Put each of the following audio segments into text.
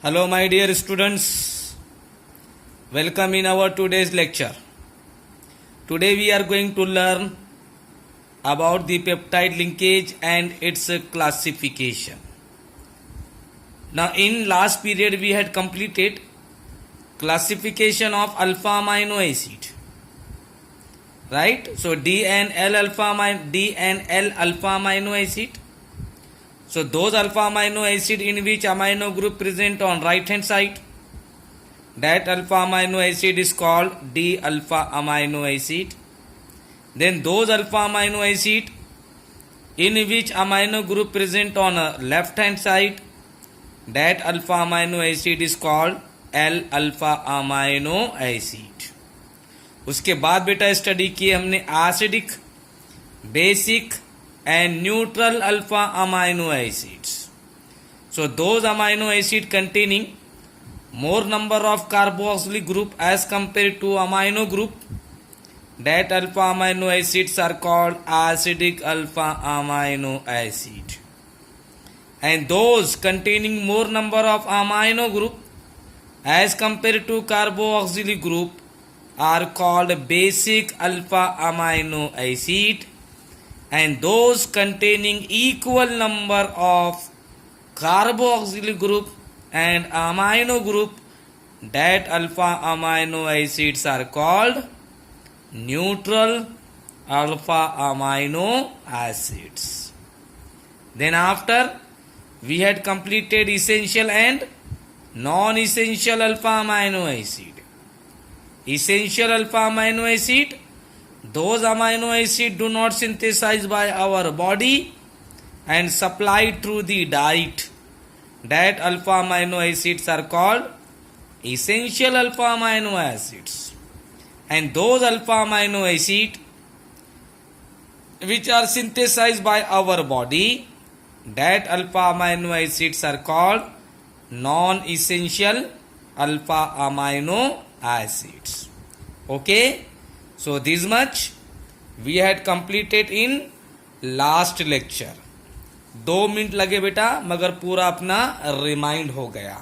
Hello, my dear students. Welcome in our today's lecture. Today we are going to learn about the peptide linkage and its classification. Now, in last period we had completed classification of alpha amino acid. Right? So D and L alpha amino acid. So those alpha amino acid in which amino group present on right hand side, that alpha amino acid is called D alpha amino acid. Then those alpha amino acid in which amino group present on left hand side, that alpha amino acid is called L alpha amino acid. उसके बाद बेटा study किए हमने acidic, basic and neutral alpha amino acids. So those amino acid containing more number of carboxylic group as compared to amino group, that alpha amino acids are called acidic alpha amino acid. And those containing more number of amino group as compared to carboxylic group are called basic alpha amino acid. And those containing equal number of carboxylic group and amino group, that alpha amino acids are called neutral alpha amino acids. Then after we had completed essential and non-essential alpha amino acid. Essential alpha amino acid, those amino acids do not synthesize by our body and supplied through the diet. That alpha amino acids are called essential alpha amino acids. And those alpha amino acids which are synthesized by our body, that alpha amino acids are called non-essential alpha amino acids. Okay? So this much we had completed in last lecture. 2 minute लगे बेटा, मगर पूरा अपना remind हो गया.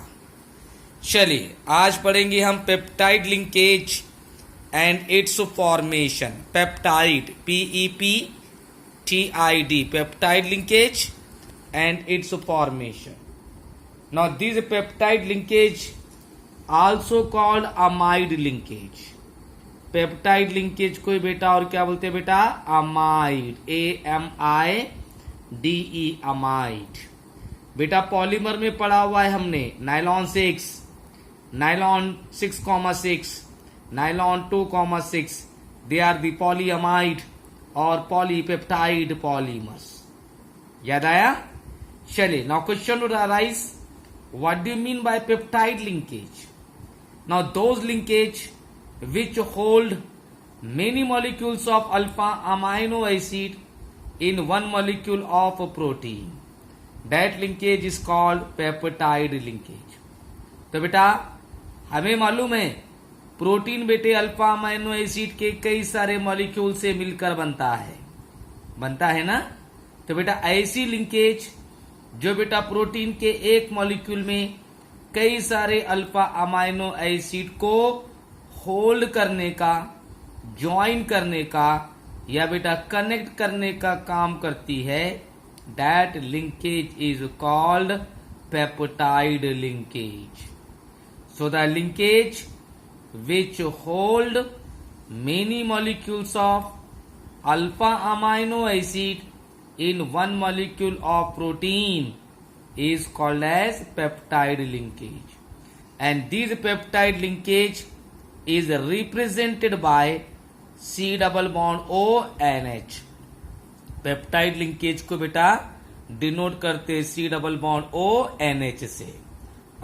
चलिए आज पढ़ेंगे हम peptide linkage and its formation. Peptide PEPTID, peptide linkage and its formation. Now this peptide linkage also called amide linkage. Peptide linkage को बेटा और क्या बोलते हैं बेटा? Amide, AMIDE, amide. बेटा पॉलीमर में पढ़ा हुआ है हमने nylon 6, nylon 6,6, nylon 2,6. They are the polyamide और पॉलीपेप्टाइड पॉलीमर्स. याद आया? चलिए now question would arise, what do you mean by peptide linkage? Now those linkage which hold many molecules of alpha amino acid in one molecule of a protein, that linkage is called peptide linkage. तो बेटा हमें मालूम है protein बेटे alpha amino acid के कई सारे molecule से मिलकर बनता है ना. तो बेटा ऐसी लिंकेज जो बेटा प्रोटीन के एक मॉलिक्यूल में कई सारे अल्फा अमाइनो एसिड को होल्ड करने का, ज्वाइन करने का या बेटा कनेक्ट करने का काम करती है, that linkage is called peptide linkage. So the linkage which hold many molecules of alpha amino acid in one molecule of protein is called as peptide linkage. And this peptide linkage is represented by C double bond ONH. Peptide linkage को बेटा denote करते C double bond ONH से.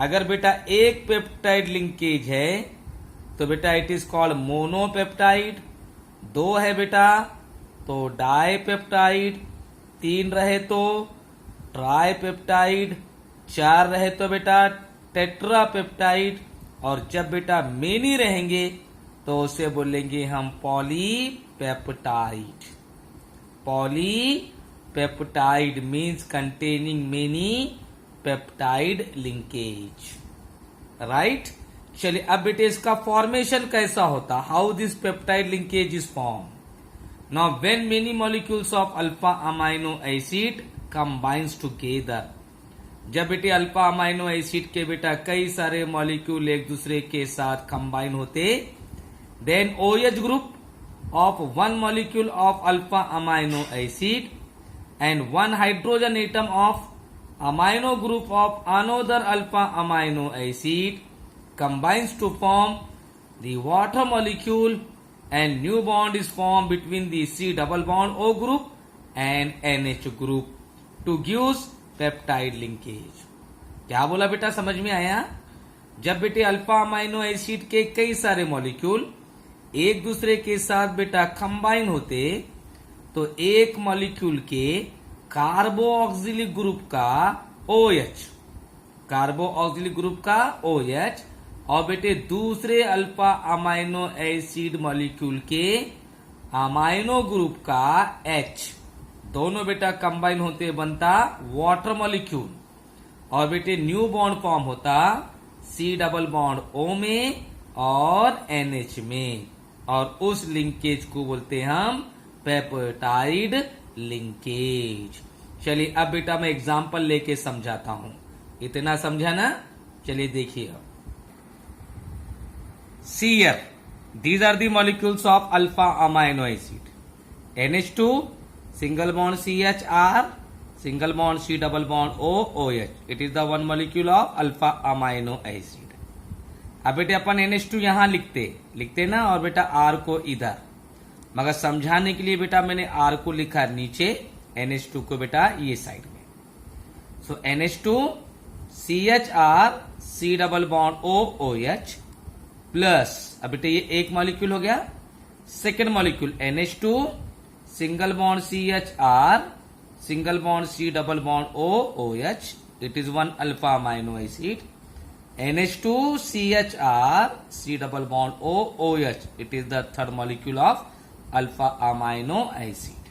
अगर बेटा एक peptide linkage है तो बेटा इट इज कॉल्ड मोनोपेप्टाइड. 2 है बेटा तो डाइपेप्टाइड. 3 रहे तो ट्राइपेप्टाइड. 4 रहे तो बेटा टेट्रापेप्टाइड. और जब बेटा मेनी रहेंगे तो उसे बोलेंगे हम polypeptide. Polypeptide means containing many peptide linkage. Right. चलिए अब बेटे इसका फॉर्मेशन कैसा होता, how this peptide linkage is form. Now when many molecules of alpha amino acid combines together, जब बेटे अल्फा अमाइनो एसिड के बेटा कई सारे मॉलिक्यूल एक दूसरे के साथ कंबाइन होते, then OH group of one molecule of alpha amino acid and one hydrogen atom of amino group of another alpha amino acid combines to form the water molecule, and new bond is formed between the C double bond O group and NH group to gives peptide linkage। क्या बोला बेटा, समझ में आया? जब बेटे alpha amino acid के कई सारे मॉलिक्यूल एक दूसरे के साथ बेटा कंबाइन होते, तो एक मॉलिक्यूल के कार्बो ऑक्सिलिक ग्रुप का OH, कार्बो ऑक्सिलिक ग्रुप का OH और बेटे दूसरे अल्फा अमाइनो एसिड मॉलिक्यूल के अमाइनो ग्रुप का H, दोनों बेटा कंबाइन होते बनता वाटर मॉलिक्यूल, और बेटे न्यू बॉन्ड फॉर्म होता C डबल बॉन्ड O में और NH में, और उस लिंकेज को बोलते हम पेप्टाइड लिंकेज। चलिए अब बेटा मैं एग्जांपल लेके समझाता हूं, इतना समझा ना? चलिए देखिए, सीयर, these are the molecules of alpha amino acid, NH2 single bond CHR single bond C double bond O OH, it is the one molecule of alpha amino acid. अब बेटे अपन NH2 यहां लिखते ना, और बेटा R को इधर, मगर समझाने के लिए बेटा मैंने R को लिखा नीचे, NH2 को बेटा ये साइड में। सो NH2 CHR C double bond O OH plus, अब बेटे ये एक मॉलिक्यूल हो गया, second molecule NH2 single bond CHR single bond C double bond O OH, it is one alpha amino acid, NH2 CHR C double bond O OH, it is the third molecule of alpha amino acid।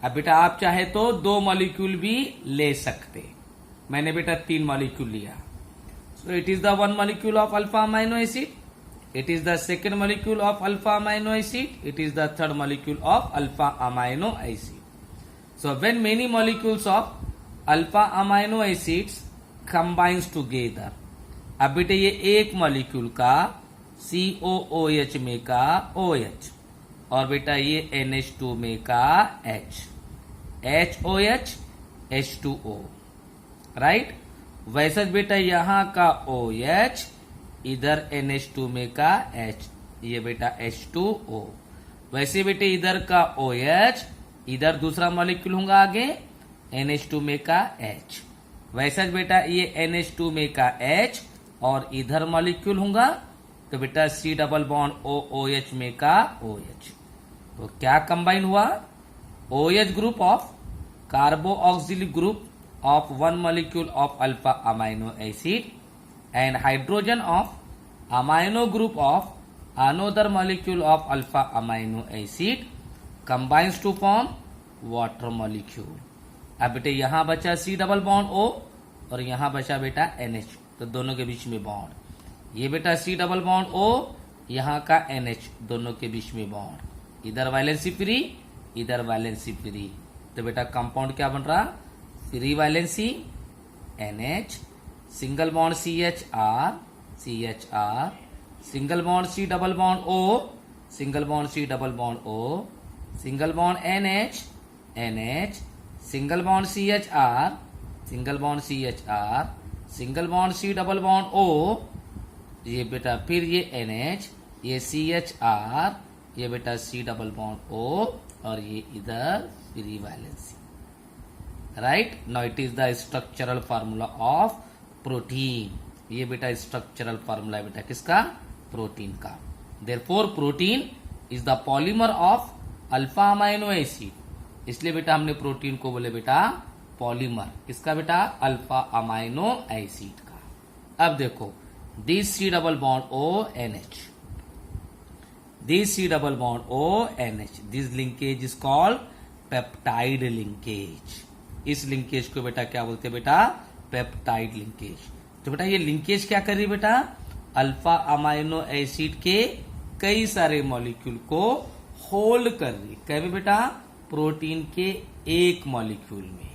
अब बेटा आप चाहे तो दो molecule भी ले सकते, मैंने बेटा तीन मॉलिक्यूल लिया। सो it is the one molecule of alpha amino acid, it is the second molecule of alpha amino acid, it is the third molecule of alpha amino acid. So when many molecules of alpha amino acids combines together, अब बेटे ये एक molecule का COOH में का OH, और बेटा ये NH2 में का H, HOH H2O, राइट। वैसे बेटा यहां का OH, इधर NH2 में का H, ये बेटा H2O, वैसे बेटे इधर का OH, इधर दूसरा मॉलिक्यूल होगा आगे NH2 में का H, वैसा बेटा ये NH2 में का H और इधर मॉलिक्यूल होगा, तो बेटा C double bond O OH में का OH, तो क्या कंबाइन हुआ, OH group of carboxylic group of one molecule of alpha amino acid and hydrogen of amino group of another molecule of alpha amino acid combines to form water molecule. अब बेटे यहां बचा C double bond O और यहां बचा बेटा NH, तो दोनों के बीच में बॉन्ड, ये बेटा C डबल बॉन्ड O, यहां का NH, दोनों के बीच में बॉन्ड, इधर वैलेंसी फ्री इधर वैलेंसी फ्री, तो बेटा कंपाउंड क्या बन रहा, free valency NH single bond CHR single bond C double bond O single bond C double bond O single bond NH single bond CHR single bond CHR single bond C double bond O, ये बेटा फिर ये NH, ये CHR, ये बेटा C double bond O, और ये इधर free valency, right. Now it is the structural formula of protein, ये बेटा स्ट्रक्चरल फार्मूला है बेटा किसका, प्रोटीन का। Therefore protein is the polymer of alpha amino acid, इसलिए बेटा हमने प्रोटीन को बोले बेटा पॉलीमर, किसका बेटा, अल्फा अमाइनो एसिड का। अब देखो this C double bond O NH, this C double bond O NH, this linkage is called peptide linkage. इस लिंकेज को बेटा क्या बोलते हैं बेटा, पेप्टाइड लिंकेज। तो बेटा ये लिंकेज क्या कर रही है बेटा, अल्फा अमाइनो एसिड के कई सारे मॉलिक्यूल को होल्ड कर रही, कह भी बेटा प्रोटीन के एक मॉलिक्यूल में।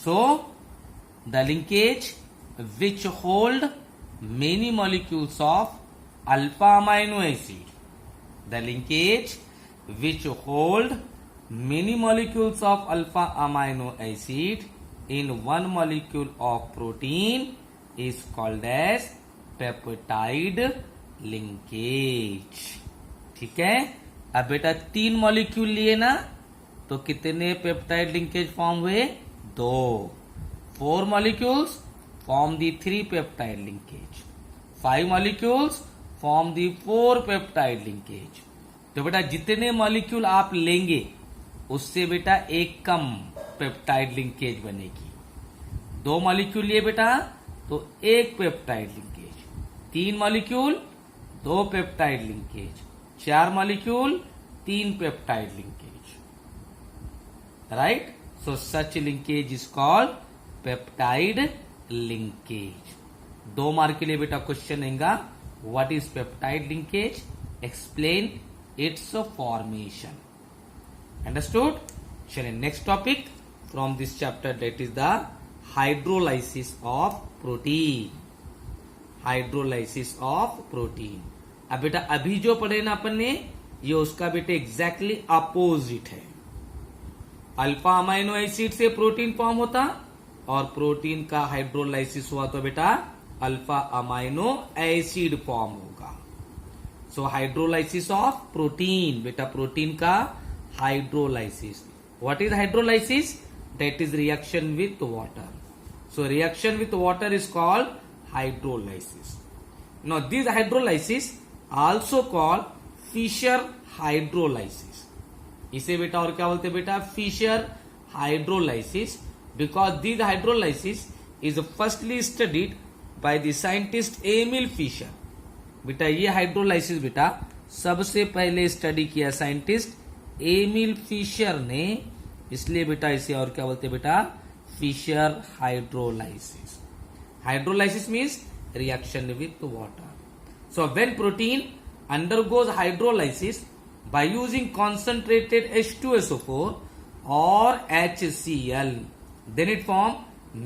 So the linkage which hold many molecules of alpha amino acid, the linkage which hold many molecules of alpha amino acid in one molecule of protein is called as peptide linkage। ठीक है, अब बेटा 3 molecule लिए ना, तो कितने peptide linkage form हुए, 2। 4 molecules form दी 3 peptide linkage, 5 molecules form दी 4 peptide linkage. तो बेटा जितने मॉलिक्यूल आप लेंगे उससे बेटा एक कम पेप्टाइड लिंकेज बनेगी। 2 मॉलिक्यूल लिए बेटा तो 1 peptide linkage, 3 molecule 2 peptide linkage, 4 molecule 3 peptide linkage, right. So such linkage is called peptide linkage. 2 mark के लिए बेटा क्वेश्चन आएगा, what is peptide linkage, explain its formation। Understood? चलिए next topic from this chapter, that is the hydrolysis of protein। Hydrolysis of protein. अब बेटा अभी जो पढ़े ना अपन ने, ये उसका बेटा एग्जैक्टली अपोजिट है। अल्फा अमाइनो एसिड से प्रोटीन फॉर्म होता और प्रोटीन का हाइड्रोलाइसिस हुआ तो बेटा अल्फा अमाइनो एसिड फॉर्म होगा। सो हाइड्रोलाइसिस ऑफ प्रोटीन, बेटा प्रोटीन का hydrolysis. What is hydrolysis, that is reaction with water. So reaction with water is called hydrolysis. Now this hydrolysis also called Fischer hydrolysis. इसे बेटा और क्या बोलते हैं बेटा, Fischer hydrolysis, because this hydrolysis is firstly studied by the scientist Emil Fischer. बेटा ये hydrolysis बेटा सबसे पहले स्टडी किया साइंटिस्ट एमिल फिशर ने, इसलिए बेटा इसे और क्या बोलते हैं बेटा, Fischer hydrolysis. Hydrolysis means reaction with water. So when protein undergoes hydrolysis by using concentrated H2SO4 और HCl, then it form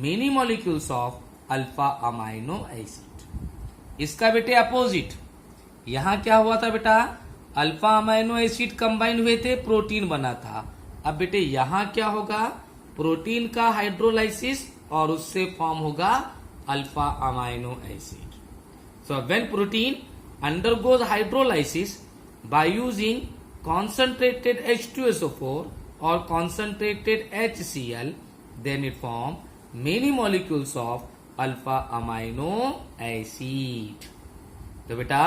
many molecules of alpha amino acid. इसका बेटे अपोजिट, यहां क्या हुआ था बेटा, अल्फा अमाइनो एसिड कंबाइन हुए थे, प्रोटीन बना था। अब बेटे यहां क्या होगा, प्रोटीन का हाइड्रोलाइसिस और उससे फॉर्म होगा alpha amino acid. So when protein undergoes hydrolysis by using concentrated H2SO4 और concentrated HCl, then it form many molecules of alpha amino acid. तो बेटा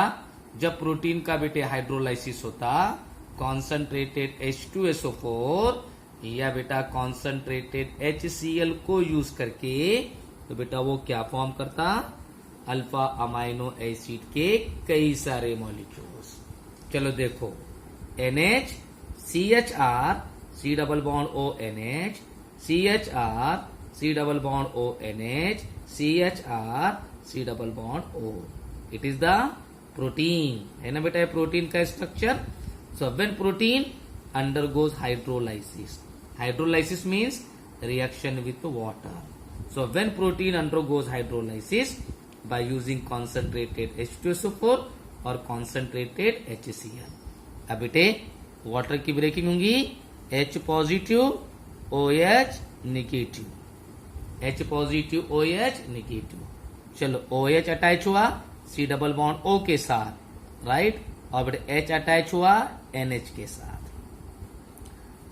जब प्रोटीन का बेटे हाइड्रोलाइसिस होता कॉन्सेंट्रेटेड H2SO4 या बेटा कॉन्सेंट्रेटेड HCl को यूज करके, तो बेटा वो क्या फॉर्म करता, अल्फा अमाइनो एसिड के कई सारे मॉलिक्यूल्स। चलो देखो, NH CHR C double bond ONH, CHR C double bond ONH, CHR C double bond O। It is the protein, है ना बेटा प्रोटीन का structure. So when protein undergoes hydrolysis, hydrolysis means reaction with water. So when protein undergoes hydrolysis by using concentrated H2SO4 और concentrated HCl। अब बेटे water की breaking होंगी, H positive OH negative, H positive OH negative. चलो OH attach हुआ C double bond O के साथ, right, और बेटे H अटैच हुआ NH के साथ।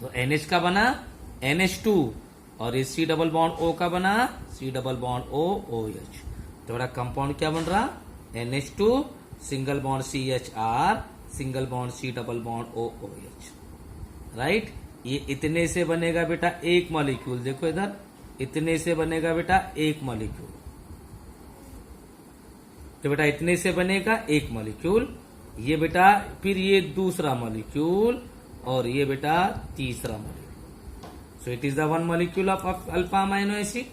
तो NH का बना NH2 और इस C डबल बॉन्ड O का बना C double bond O OH। तो बड़ा कंपाउंड क्या बन रहा, NH2 single bond CHR single bond C double bond O OH, right. ये इतने से बनेगा बेटा एक मॉलिक्यूल, देखो इधर इतने से बनेगा बेटा एक मॉलिक्यूल। तो बेटा इतने से बनेगा एक मॉलिक्यूल, ये बेटा फिर ये दूसरा मॉलिक्यूल और ये बेटा तीसरा molecule. So it is the one molecule of alpha amino acid.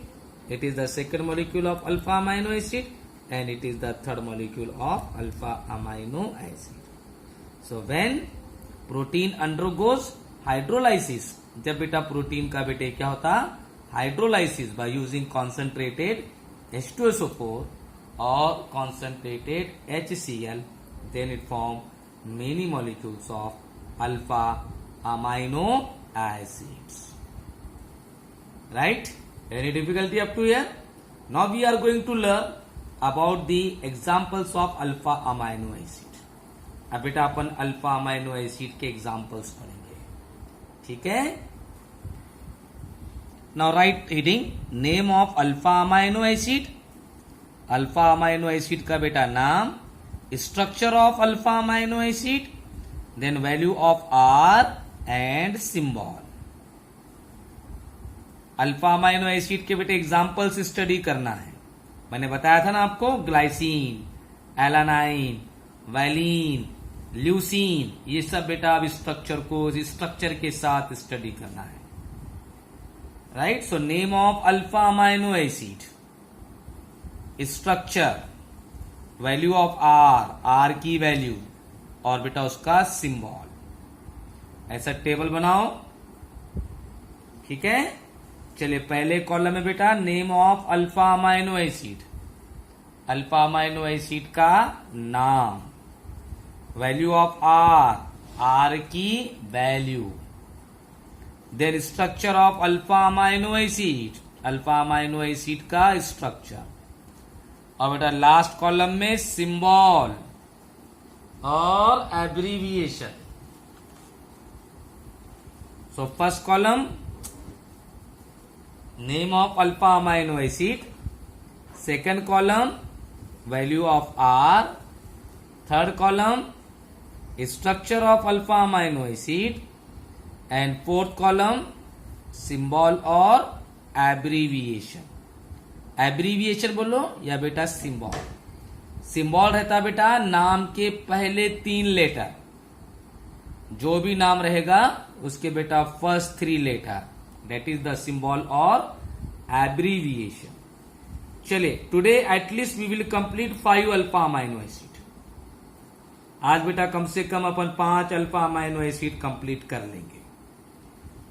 It is the second molecule of alpha amino acid and it is the third molecule of alpha amino acid. So when protein undergoes hydrolysis, जब बेटा protein का बेटे क्या होता hydrolysis by using concentrated H2SO4 or concentrated HCl, then it form many molecules of alpha amino acids. Right? Any difficulty up to here? Now we are going to learn about the examples of alpha amino acid. अब बेटा अपन alpha amino acid के examples पढ़ेंगे, ठीक है. Now right reading name of alpha amino acid. Alpha amino acid का बेटा नाम, structure of alpha amino acid, then value of R and symbol. Alpha amino acid के बेटे एग्जाम्पल्स स्टडी करना है. मैंने बताया था ना आपको, ग्लाइसिन, एलानाइन, वैलिन, ल्यूसीन, ये सब बेटा अब स्ट्रक्चर को स्ट्रक्चर के साथ स्टडी करना है. Right. So name of alpha amino acid, structure, value of R, R की वैल्यू, और बेटा उसका सिंबल. ऐसा टेबल बनाओ, ठीक है. चलिए पहले कॉलम में बेटा name of alpha amino acid, alpha amino acid का नाम, वैल्यू ऑफ आर, आर की value, then structure of alpha amino acid, alpha amino acid का स्ट्रक्चर, और बेटा लास्ट कॉलम में सिंबल और abbreviation. So first column name of alpha amino acid, second column value of R, third column structure of alpha amino acid, and fourth column symbol और abbreviation. Abbreviation बोलो या बेटा symbol. Symbol रहता बेटा नाम के पहले 3 लेटर, जो भी नाम रहेगा उसके बेटा first 3 letter, that is the symbol और एब्रीविएशन. चलिए today at least we will complete 5 alpha amino acid. आज बेटा कम से कम अपन 5 अल्फा अमाइनो एसिड कंप्लीट कर लेंगे.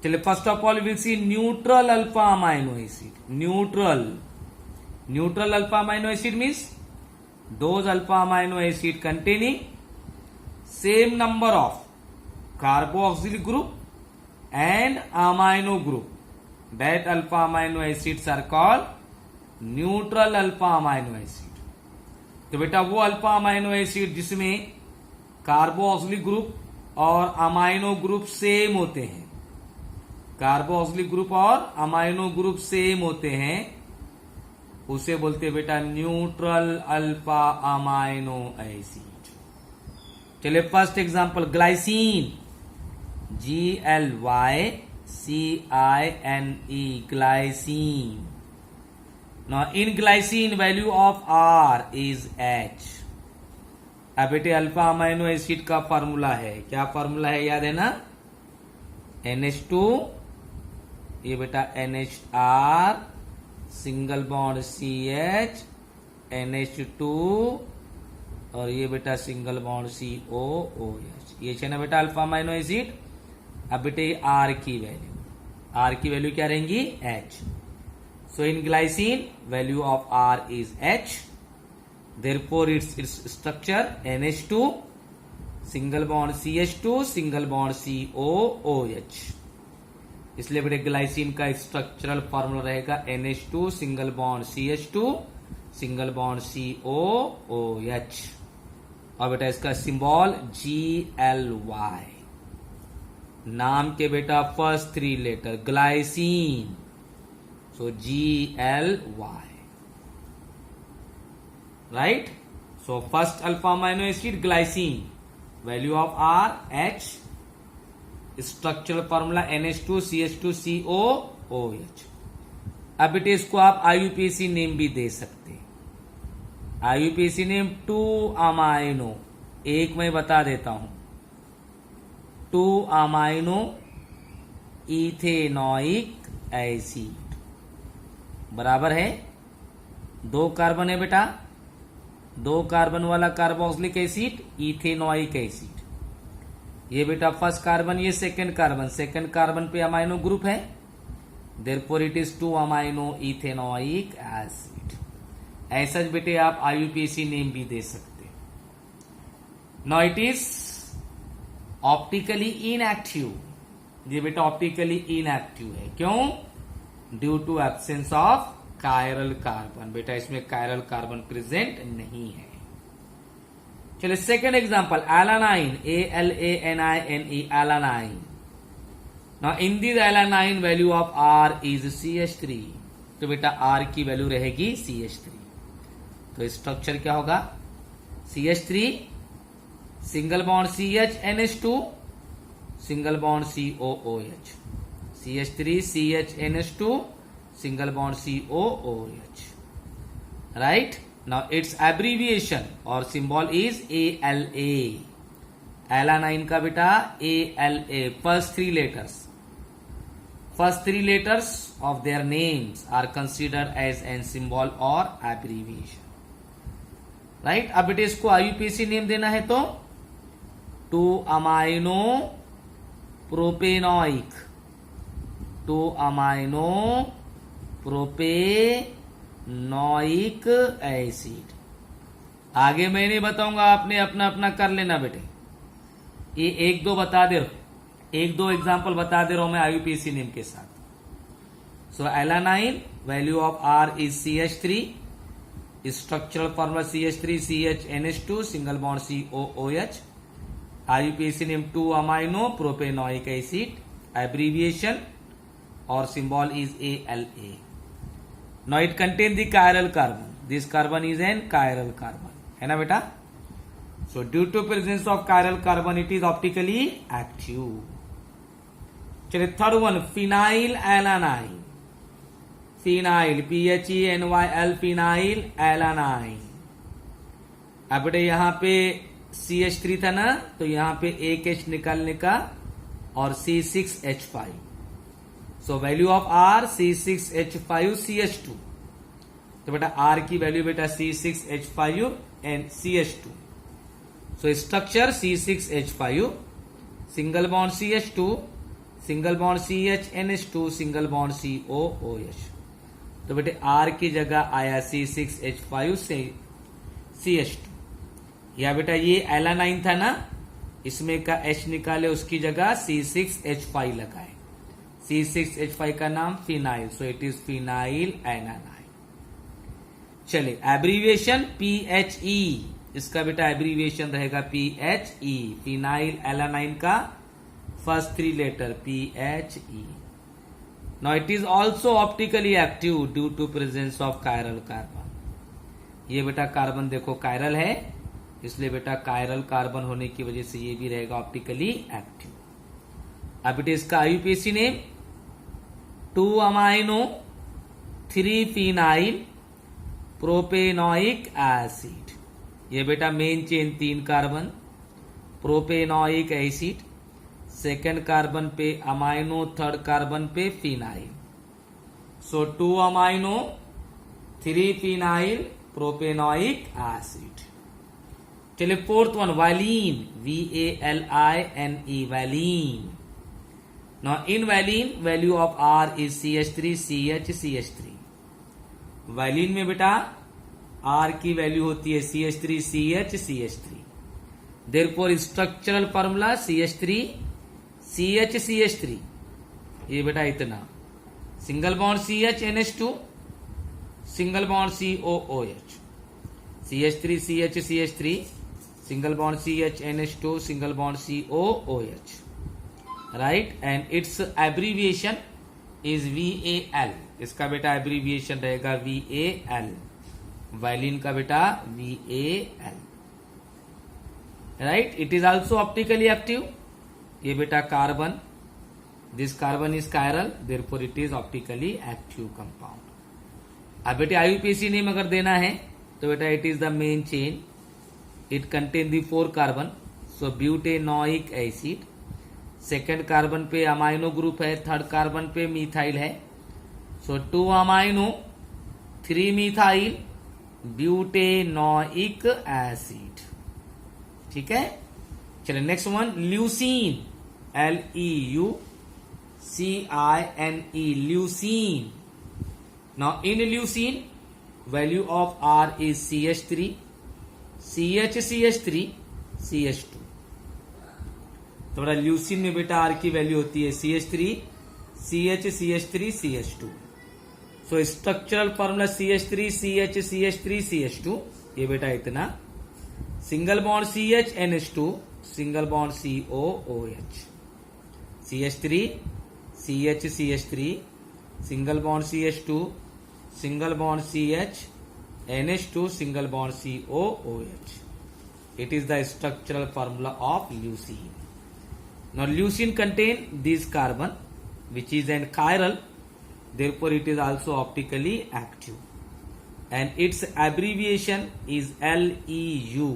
चलिए first of all will see neutral alpha amino acid. Neutral alpha amino acid means those alpha amino acid containing same number of carboxyl group and amino group, that alpha amino acids are called neutral alpha amino acid. तो बेटा वो alpha amino acid जिसमें carboxylic group और amino group same होते हैं, carboxylic group और amino group same होते हैं, उसे बोलते हैं बेटा न्यूट्रल अल्फा अमाइनो एसिड. चलिए first example glycine, GLYCINE, glycine. Now in glycine value of R is H. अब बेटे अल्फा अमाइनो एसिड का फार्मूला है, क्या फार्मूला है याद है ना, NH2, ये बेटा NHR, single bond CH, NH2, और ये बेटा सिंगल बॉन्ड COOH. ये है ना बेटा अल्फा अमाइनो एसिड. अब बेटे आर की वैल्यू क्या रहेंगी, H. So in glycine value of R is H, therefore its structure NH2, single bond CH2, single bond COOH. इसलिए बेटे ग्लाइसिन का स्ट्रक्चरल फॉर्मूला रहेगा NH2, single bond CH2, single bond COOH, और बेटा इसका सिंबल GLY, नाम के बेटा first 3 letter glycine, so GLY. Right. So first alpha amino acid glycine, value of R H, structural formula NH2 CH2 COOH. अब बेटे इसको आप IUPAC नेम भी दे सकते हैं. IUPAC नेम 2 अमाइनो, एक मैं बता देता हूं, 2 अमाइनो इथेनोइक एसिड. बराबर है 2 कार्बन है बेटा, 2 कार्बन वाला कार्बोक्सिलिक एसिड इथेनोइक एसिड। ये बेटा फर्स्ट कार्बन, ये सेकंड कार्बन, सेकंड कार्बन पे अमाइनो ग्रुप है, therefore it is 2 amino ethanoic acid. ऐसा बेटे आप आईयूपीएसी नेम भी दे सकते। Now it is optically inactive. ये बेटा ऑप्टिकली इनएक्टिव है, क्यों? Due to absence of chiral carbon. बेटा इसमें कायरल कार्बन प्रेजेंट नहीं है। चलिए second example, alanine, ALANINE, alanine. Now in this alanine value of R is CH3। तो बेटा R की वैल्यू रहेगी CH3। तो स्ट्रक्चर क्या होगा? CH3 single bond CH NH2 single bond COOH, CH3 CH NH2 single bond COOH, right. Now it's abbreviation और symbol is ALA। Alanine का बेटा ALA, first three letters of their names are considered as an symbol or abbreviation, right। अब बेटे इसको IUPAC name देना है तो 2 amino propanoic, 2 amino propanoic acid. आगे मैं नहीं बताऊंगा, आपने अपना अपना कर लेना बेटे। ये 1-2 बता दे रहा, 1-2 एग्जाम्पल बता दे रहा हूं मैं आईयूपीएसी नेम के साथ। So alanine value of R is CH3, structural formula CH3 CH NH2 single bond COOH, IUPAC name 2 amino propanoic acid, abbreviation or symbol is ALA. Now it contains the chiral carbon. This carbon is an chiral carbon, है ना बेटा? So due to presence of chiral carbon it is optically active. चलिए third one, phenyl alanine, phenyl, PHENYL, phenyl alanine. अब बेटे यहां पे CH3 था ना, तो यहां पे एक H निकालने का और C6H5। So value of R C6H5 CH2। तो बेटा R की वैल्यू बेटा C6H5 and CH2। So structure C6H5 single bond CH2 single bond CH NH2 single bond COOH। तो बेटे R की जगह आया C6H5 से CH2। या बेटा ये एलानाइन था ना, इसमें का H निकाले, उसकी जगह C6H5 लगाए। C6H5 का नाम phenyl, so it is phenyl alanine. चलिए एब्रीविएशन PHE, इसका बेटा एब्रीविएशन रहेगा PHE, फिनाइल एलानाइन का first 3 letter PHE। Now it is also optically active due to presence of chiral carbon। ये बेटा कार्बन देखो कायरल है, इसलिए बेटा कायरल कार्बन होने की वजह से ये भी रहेगा ऑप्टिकली एक्टिव। अब बेटा इसका IUPAC name 2 amino 3 phenyl propanoic acid. ये बेटा main chain 3 carbon, propanoic acid, second carbon पे अमाइनो, थर्ड कार्बन पे फिनाइल। सो 2 अमाइनो 3 फिनाइल प्रोपेनोइक एसिड। चलिए fourth one, valine, VALINE, valine. Now in valine value of R is CH3 CH CH3। Valine में बेटा R की value होती है CH3 CH CH3। Therefore structural formula CH3 CH CH3। ये बेटा इतना, single bond CH NH2 single bond COOH, CH3 CH CH3 single bond CH NH2 single bond COOH, right. And it's abbreviation is VAL। इसका बेटा abbreviation रहेगा VAL, valine का बेटा VAL, right. It is also optically active. ये बेटा carbon, this carbon is chiral, therefore it is optically active compound. अब बेटे IUPAC name अगर देना है तो बेटा it is the main chain, it contain the 4 carbon, so butanoic acid. Second carbon पे अमाइनो ग्रुप है, थर्ड कार्बन पे मिथाइल है, सो 2 अमाइनो 3 मिथाइल ब्यूटेनोइक एसिड। ठीक है, चलिए next one leucine, LEUCINE, leucine. Now in leucine value of R is CH3, CH3 CH2। तो बड़ा leucine में बेटा R की वैल्यू होती है CH3 CH3 CH2। सो structural formula CH3 CH3 CH2, ये बेटा इतना। Single bond CH NH2, single bond COOH, CH3 CH3, single bond CH2, single bond CH NH2, single bond COOH। It is the structural formula of leucine. Now leucine contain this carbon which is an chiral, therefore it is also optically active, and its abbreviation is LEU।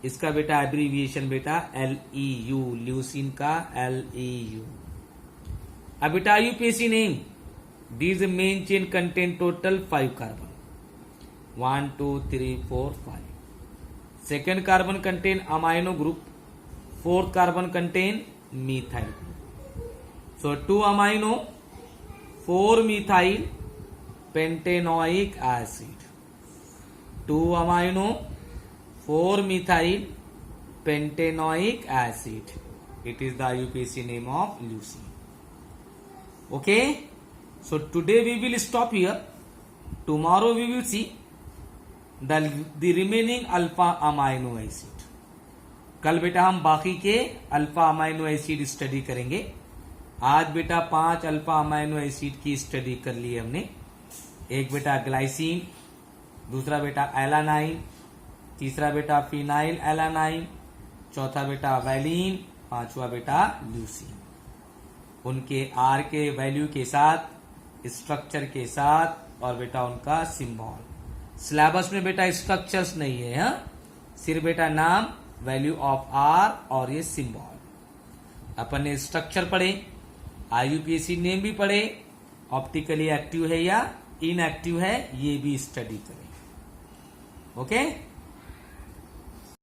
इसका बेटा abbreviation बेटा LEU, leucine का LEU। अब बेटा IUPAC name, these main chain contain total 5 carbon, 1 2 3 4 5। Second carbon contain amino group, fourth carbon contain methyl group। So 2 amino, 4 methyl pentanoic acid, 2 amino, 4 methyl pentanoic acid। It is the IUPAC name of leucine। Okay, so today we will stop here, tomorrow we will see the remaining alpha amino acid. कल बेटा हम बाकी के alpha amino acid study करेंगे। आज बेटा 5 alpha amino acid की study कर ली हमने। एक बेटा ग्लाइसिन, दूसरा बेटा एलानाइन, तीसरा बेटा फिनाइल एलानाइन, चौथा बेटा वैलिन, पांचवा बेटा ल्यूसीन। उनके आर के वैल्यू के साथ, स्ट्रक्चर के साथ और बेटा उनका सिंबल। सिलेबस में बेटा स्ट्रक्चर्स नहीं है, हाँ? सिर्फ बेटा नाम, वैल्यू ऑफ आर और ये सिंबल। अपन ने स्ट्रक्चर पढ़े, IUPAC नेम भी पढ़े, ऑप्टिकली एक्टिव है या इनएक्टिव है ये भी स्टडी करें। ओके।